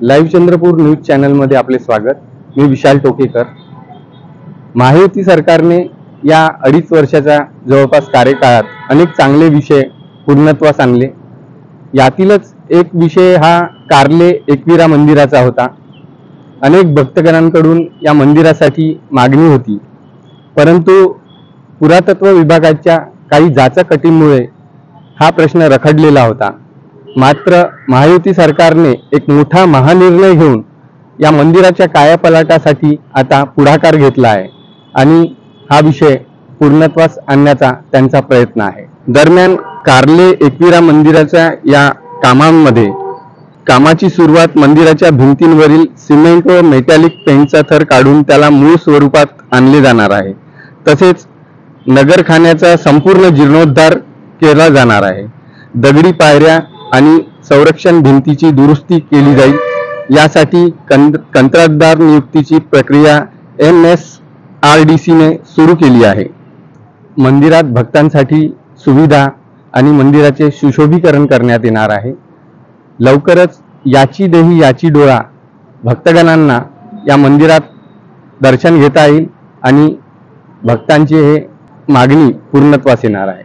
Live Chandrapur news चॅनलमध्ये आपले स्वागत। मी विशाल टोकेकर। महायुती सरकारने या 2.5 वर्षाच्या जवळपास कार्यकाळात अनेक चांगले विषय पूर्णत्वास आणले। यातीलच एक विषय हा कार्ले एकविरा मंदिराचा होता। अनेक भक्तगणांकडून या मंदिरासाठी मागणी होती, परंतु पुरातत्व विभागाच्या काही जाचकटीमुळे हा प्रश्न रखडलेला होता। मात्र महायुती सरकारने एक मोठा महानिर्णय घेऊन या मंदिराच्या कायापालटासाठी आता पुढाकार घेतला आहे आणि हा विषय पूर्णत्वास आणण्याचा त्यांचा प्रयत्न आहे। दरम्यान कार्ले एकविरा मंदिराच्या या कामाची सुरुवात मंदिराच्या भिंतींवरील सिमेंट व मेटॅलिक पेंटचा थर काढून त्याला मूळ स्वरूपात आणले जाणार आहे। तसेच नगरखान्याचा संपूर्ण जीर्णोद्धार केला जाणार आहे। दगडी पायऱ्या आणि संरक्षण भिंतीची दुरुस्ती केली जाईल। यासाठी कंत्राटदार नियुक्तीची प्रक्रिया MSRDC ने सुरू केली आहे। मंदिरात भक्तांसाठी सुविधा आणि मंदिराचे सुशोभीकरण करण्यात येणार आहे। लवकरच याची देही याची डोळा भक्तगणांना या मंदिरात दर्शन घेता येईल आणि भक्तांची हे मागणी पूर्णत्वास येणार आहे।